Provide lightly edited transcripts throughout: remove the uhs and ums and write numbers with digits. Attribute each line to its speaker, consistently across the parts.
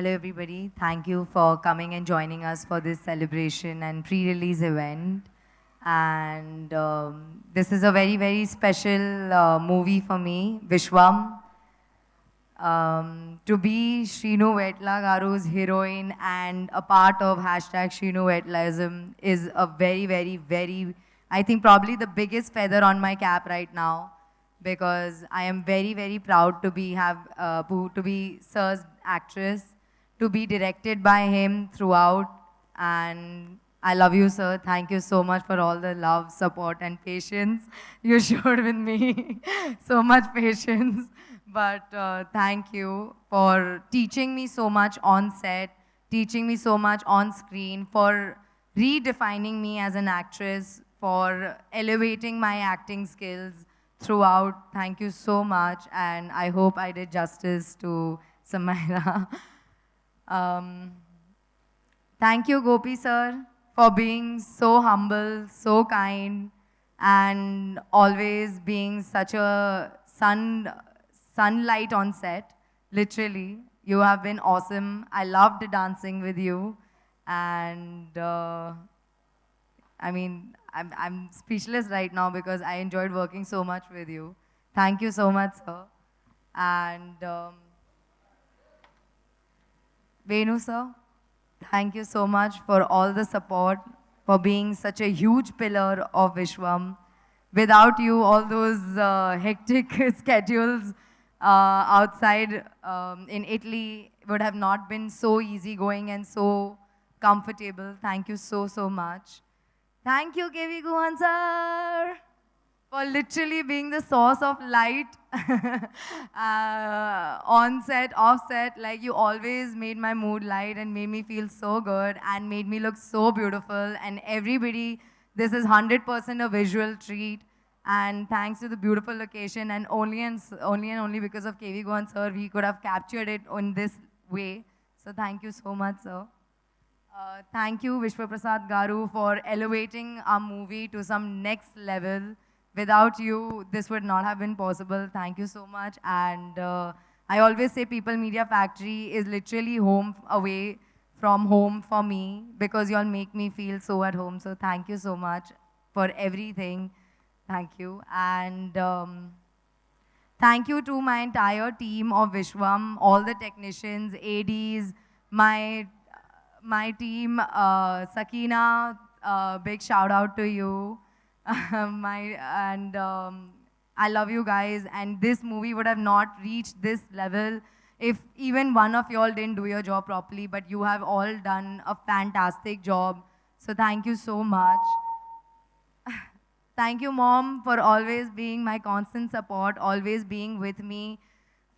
Speaker 1: Hello, everybody. Thank you for coming and joining us for this celebration and pre-release event. And this is a very, very special movie for me, Vishwam. To be Shrinu Vetla Garu's heroine and a part of hashtag Shrinu Vetlaism is a very, very, very, I think probably the biggest feather on my cap right now, because I am very, very proud to be Sir's actress, to be directed by him throughout. And I love you, sir. Thank you so much for all the love, support, and patience you showed with me. So much patience. But thank you for teaching me so much on set, teaching me so much on screen, for redefining me as an actress, for elevating my acting skills throughout. Thank you so much, and I hope I did justice to Samaira. um, Thank you, Gopi sir, for being so humble, so kind, and always being such a sunlight on set. Literally, you have been awesome. I loved dancing with you, and I'm speechless right now because I enjoyed working so much with you. Thank you so much, sir. And Venu sir, thank you so much for all the support, for being such a huge pillar of Vishwam. Without you, all those hectic schedules outside in Italy would have not been so easygoing and so comfortable. Thank you so, so much. Thank you, KV Guhan sir, for literally being the source of light on set, off set. Like, you always made my mood light and made me feel so good and made me look so beautiful. And everybody, this is 100% a visual treat. And thanks to the beautiful location, and only because of KV Gohan sir, we could have captured it in this way. So thank you so much, sir. Thank you, Vishwa Prasad Garu, for elevating our movie to some next level. Without you, this would not have been possible. Thank you so much. And I always say People Media Factory is literally home away from home for me, because you all make me feel so at home. So thank you so much for everything. Thank you. And thank you to my entire team of Vishwam, all the technicians, ADs, my team, Sakina, big shout out to you. I love you guys. And this movie would have not reached this level if even one of y'all didn't do your job properly. But you have all done a fantastic job. So thank you so much. Thank you, Mom, for always being my constant support, always being with me,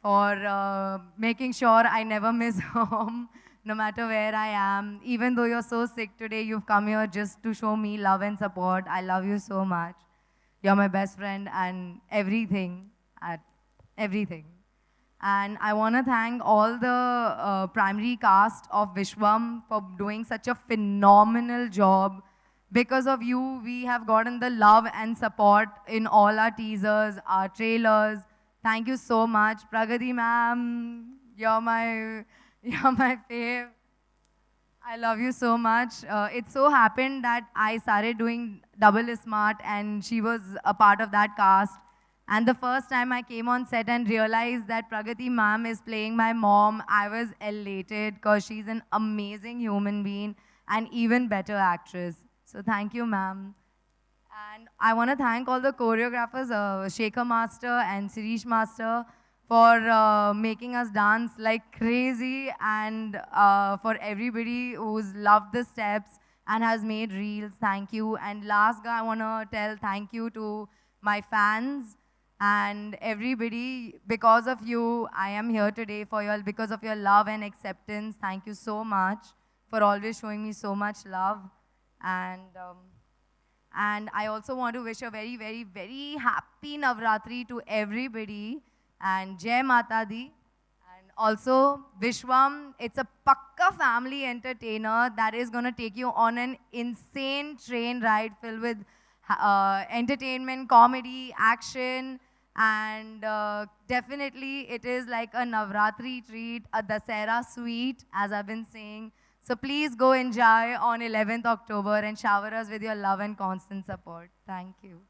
Speaker 1: for making sure I never miss home, no matter where I am. Even though you're so sick today, you've come here just to show me love and support. I love you so much. You're my best friend and everything, at everything. And I want to thank all the primary cast of Vishwam for doing such a phenomenal job. Because of you, we have gotten the love and support in all our teasers, our trailers. Thank you so much. Pragati ma'am, you're my fave. I love you so much. It so happened that I started doing Double Smart and she was a part of that cast. And the first time I came on set and realized that Pragati ma'am is playing my mom, I was elated because she's an amazing human being and even better actress. So thank you, ma'am. And I want to thank all the choreographers, Shekhar Master and Sirish Master, for making us dance like crazy, and for everybody who's loved the steps and has made reels. Thank you. And last guy, I want to tell thank you to my fans and everybody. Because of you, I am here today for you all, because of your love and acceptance. Thank you so much for always showing me so much love. And I also want to wish a very, very, very happy Navratri to everybody, and Jai Mata Di. And also, Vishwam, it's a pakka family entertainer that is going to take you on an insane train ride filled with entertainment, comedy, action, And definitely it is like a Navratri treat, a Dasera sweet, as I've been saying. So please go enjoy on 11th October and shower us with your love and constant support. Thank you.